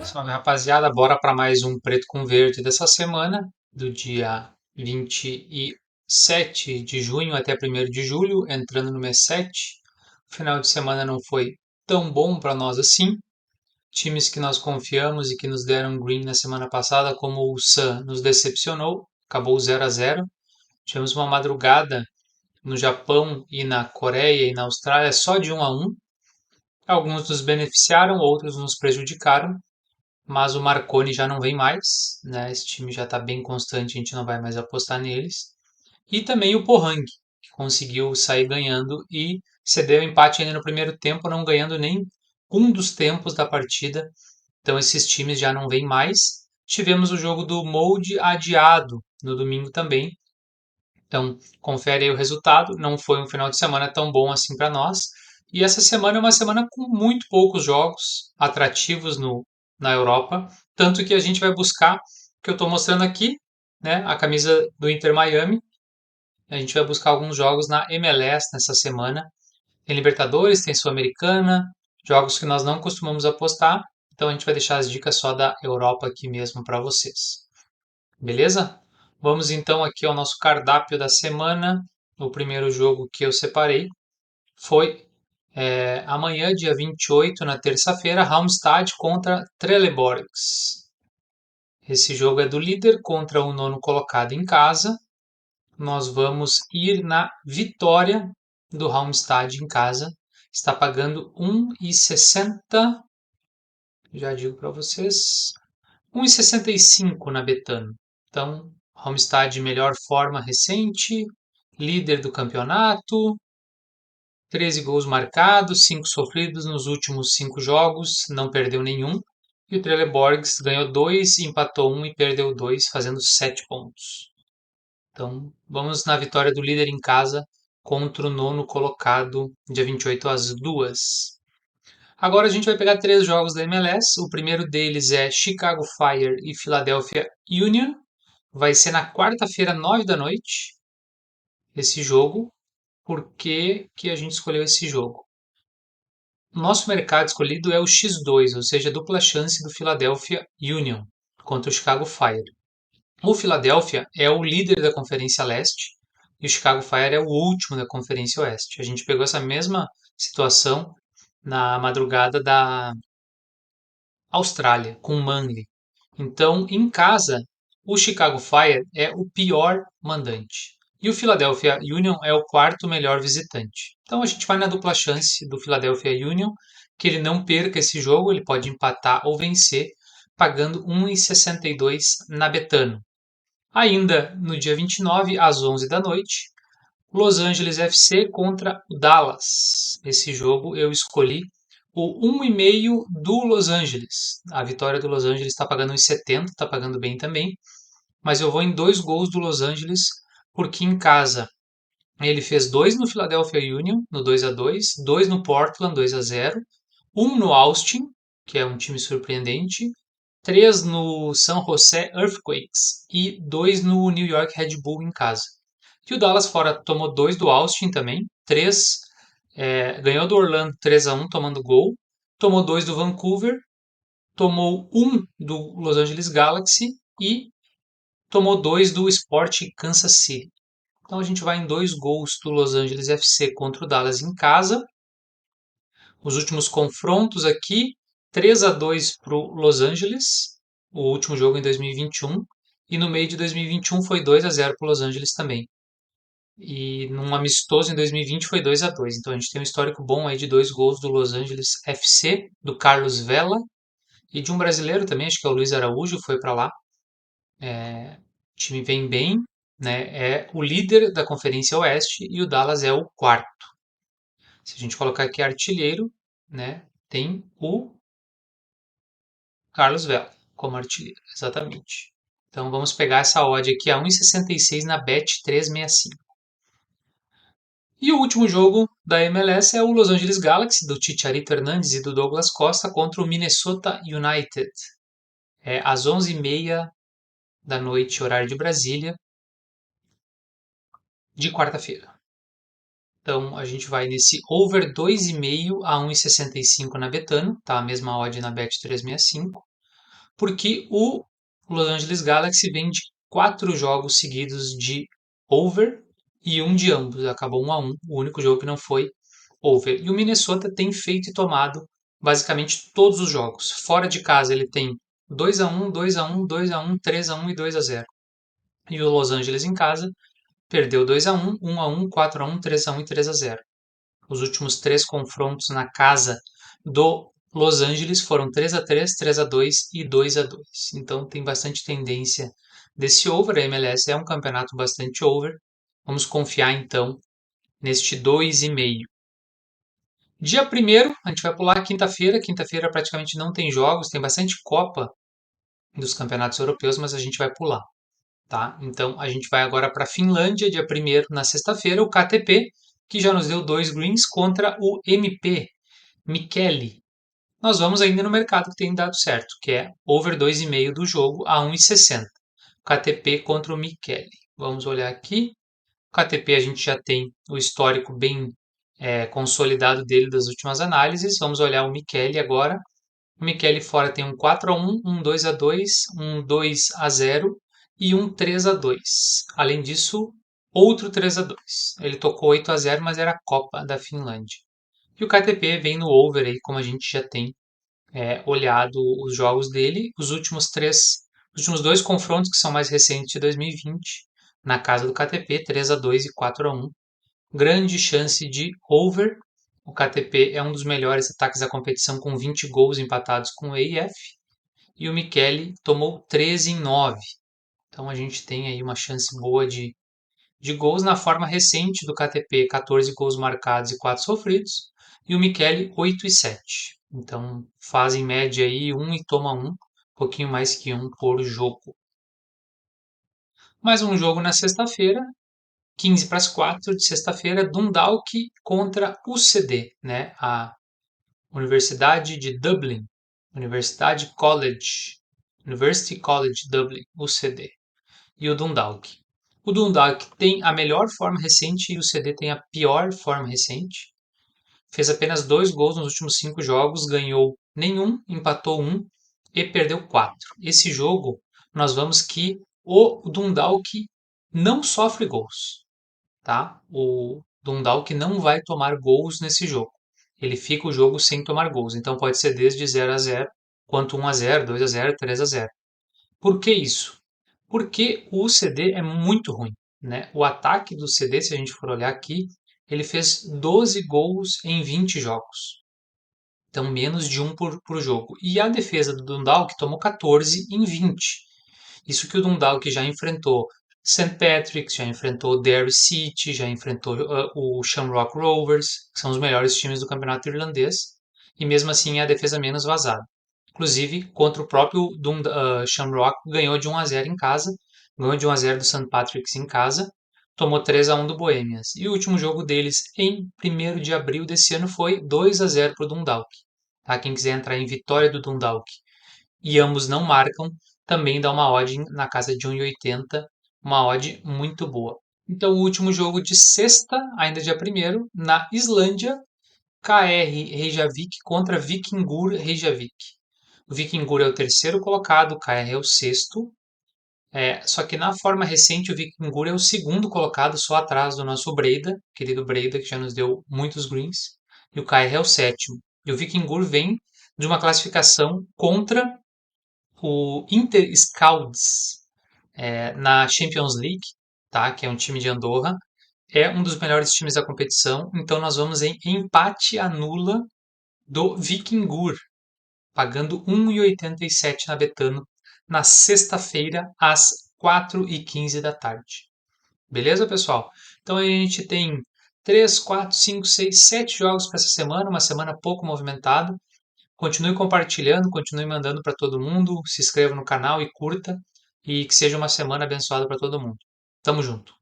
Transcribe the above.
Salve, rapaziada, bora para mais um Preto com Verde dessa semana, do dia 27 de junho até 1º de julho, entrando no mês 7. O final de semana não foi tão bom para nós assim. Times que nós confiamos e que nos deram green na semana passada, como o Sun, nos decepcionou, acabou 0-0. Tivemos uma madrugada no Japão e na Coreia e na Austrália só de 1-1. Alguns nos beneficiaram, outros nos prejudicaram, mas o Marconi já não vem mais, né? Esse time já está bem constante, a gente não vai mais apostar neles. E também o Pohang, que conseguiu sair ganhando e cedeu empate ainda no primeiro tempo, não ganhando nem um dos tempos da partida. Então esses times já não vêm mais. Tivemos o jogo do Molde adiado no domingo também. Então, confere aí o resultado. Não foi um final de semana tão bom assim para nós. E essa semana é uma semana com muito poucos jogos atrativos na Europa. Tanto que a gente vai buscar, que eu estou mostrando aqui, né, a camisa do Inter Miami. A gente vai buscar alguns jogos na MLS nessa semana. Tem Libertadores, tem Sul-Americana, jogos que nós não costumamos apostar. Então a gente vai deixar as dicas só da Europa aqui mesmo para vocês. Beleza? Vamos então aqui ao nosso cardápio da semana. O primeiro jogo que eu separei foi amanhã, dia 28, na terça-feira, Halmstad contra Trelleborgs. Esse jogo é do líder contra o nono colocado em casa. Nós vamos ir na vitória do Halmstad em casa. Está pagando 1,60. Já digo para vocês. 1,65 na Betano. Então, Halmstad melhor forma recente, líder do campeonato, 13 gols marcados, 5 sofridos nos últimos 5 jogos, não perdeu nenhum. E o Trelleborgs ganhou 2, empatou 1 e perdeu 2, fazendo 7 pontos. Então, vamos na vitória do líder em casa contra o nono colocado, dia 28 às 2. Agora a gente vai pegar 3 jogos da MLS. O primeiro deles é Chicago Fire e Philadelphia Union. Vai ser na quarta-feira, 9 da noite, esse jogo. Por que, que a gente escolheu esse jogo? O nosso mercado escolhido é o X2, ou seja, a dupla chance do Philadelphia Union contra o Chicago Fire. O Philadelphia é o líder da Conferência Leste e o Chicago Fire é o último da Conferência Oeste. A gente pegou essa mesma situação na madrugada da Austrália, com Manly. Então, em casa, o Chicago Fire é o pior mandante. E o Philadelphia Union é o quarto melhor visitante. Então a gente vai na dupla chance do Philadelphia Union, que ele não perca esse jogo, ele pode empatar ou vencer, pagando 1,62 na Betano. Ainda no dia 29, às 11 da noite, Los Angeles FC contra o Dallas. Esse jogo eu escolhi o 1,5 do Los Angeles. A vitória do Los Angeles está pagando 1,70, está pagando bem também. Mas eu vou em 2 gols do Los Angeles, porque em casa ele fez 2 no Philadelphia Union, no 2-2, 2 no Portland, 2-0, um no Austin, que é um time surpreendente, 3 no San Jose Earthquakes e 2 no New York Red Bull em casa. E o Dallas fora tomou 2 do Austin também, 3 ganhou do Orlando 3-1 tomando gol, tomou 2 do Vancouver, tomou 1 do Los Angeles Galaxy e tomou 2 do Sport Kansas City. Então a gente vai em 2 gols do Los Angeles FC contra o Dallas em casa. Os últimos confrontos aqui, 3-2 para o Los Angeles, o último jogo em 2021, e no meio de 2021 foi 2-0 para o Los Angeles também. E num amistoso em 2020 foi 2-2. Então a gente tem um histórico bom aí de 2 gols do Los Angeles FC, do Carlos Vela, e de um brasileiro também, acho que é o Luiz Araújo, foi para lá. O time vem bem, né? É o líder da Conferência Oeste e o Dallas é o quarto. Se a gente colocar aqui artilheiro, né? Tem o Carlos Vela como artilheiro, exatamente. Então vamos pegar essa odd aqui a 1,66 na Bet 365. E o último jogo da MLS é o Los Angeles Galaxy, do Chicharito Hernandes e do Douglas Costa contra o Minnesota United. É às 11h30 da noite, horário de Brasília, de quarta-feira. Então a gente vai nesse over 2,5 a 1,65 na Betano, tá? A mesma odd na Bet365, porque o Los Angeles Galaxy vem de 4 jogos seguidos de over e um de ambos. Acabou 1-1, o único jogo que não foi over. E o Minnesota tem feito e tomado basicamente todos os jogos. Fora de casa ele tem 2-1, 2-1, 2-1, 3-1 e 2-0. E o Los Angeles em casa perdeu 2-1, 1-1, 4-1, 3-1 e 3-0. Os últimos 3 confrontos na casa do Los Angeles foram 3-3, 3-2 e 2-2. Então tem bastante tendência desse over. A MLS é um campeonato bastante over. Vamos confiar então neste 2,5. Dia 1º, a gente vai pular quinta-feira. Quinta-feira praticamente não tem jogos, tem bastante Copa dos campeonatos europeus, mas a gente vai pular. Tá? Então a gente vai agora para a Finlândia, dia 1º, na sexta-feira, o KTP, que já nos deu 2 greens contra o MP, Michele. Nós vamos ainda no mercado que tem dado certo, que é over 2,5 do jogo a 1,60. KTP contra o Michele. Vamos olhar aqui. O KTP a gente já tem o histórico bem consolidado dele das últimas análises. Vamos olhar o Michele agora. O Michele fora tem um 4-1, um 2-2, um 2-0 e um 3-2. Além disso, outro 3-2. Ele tocou 8-0, mas era a Copa da Finlândia. E o KTP vem no over aí, como a gente já tem olhado os jogos dele. Os últimos 2 confrontos, que são mais recentes de 2020, na casa do KTP, 3-2 e 4-1. Grande chance de over. O KTP é um dos melhores ataques da competição, com 20 gols empatados com o EIF. E o Michele tomou 13 em 9. Então a gente tem aí uma chance boa de gols. Na forma recente do KTP, 14 gols marcados e 4 sofridos. E o Michele, 8 e 7. Então faz em média aí 1 e toma 1, um pouquinho mais que 1 por jogo. Mais um jogo na sexta-feira, 15 para as 4 de sexta-feira, Dundalk contra UCD, né? A Universidade de Dublin, University College Dublin, UCD, e o Dundalk. O Dundalk tem a melhor forma recente e o UCD tem a pior forma recente. Fez apenas 2 gols nos últimos 5 jogos, ganhou nenhum, empatou 1 e perdeu 4. Esse jogo, nós vamos que o Dundalk não sofre gols, tá? O Dundalk não vai tomar gols nesse jogo. Ele fica o jogo sem tomar gols. Então pode ser desde 0-0, quanto 1-0, 2-0, 3-0. Por que isso? Porque o CD é muito ruim, né? O ataque do CD, se a gente for olhar aqui, ele fez 12 gols em 20 jogos. Então menos de um por jogo. E a defesa do Dundalk tomou 14 em 20. Isso que o Dundalk já enfrentou St. Patrick's, já enfrentou Derry City, já enfrentou o Shamrock Rovers, que são os melhores times do campeonato irlandês, e mesmo assim é a defesa menos vazada. Inclusive, contra o próprio Shamrock, ganhou de 1-0 em casa, ganhou de 1-0 do St. Patrick's em casa, tomou 3-1 do Bohemians. E o último jogo deles, em 1º de abril desse ano, foi 2-0 para o Dundalk. Tá? Quem quiser entrar em vitória do Dundalk e ambos não marcam, também dá uma odd na casa de 1,80, uma odd muito boa. Então, o último jogo de sexta, ainda dia 1º, na Islândia, KR Reykjavik contra Vikingur Reykjavik. O Vikingur é o terceiro colocado, o KR é o sexto. Só que na forma recente, o Vikingur é o segundo colocado, só atrás do nosso Breda, querido Breda, que já nos deu muitos greens. E o KR é o sétimo. E o Vikingur vem de uma classificação contra o Inter Scouts na Champions League, tá? Que é um time de Andorra, é um dos melhores times da competição. Então nós vamos em empate anula do Vikingur, pagando 1,87 na Betano na sexta-feira às 4h15 da tarde. Beleza, pessoal? Então a gente tem 3, 4, 5, 6, 7 jogos para essa semana, uma semana pouco movimentada. Continue compartilhando, continue mandando para todo mundo, se inscreva no canal e curta, e que seja uma semana abençoada para todo mundo. Tamo junto.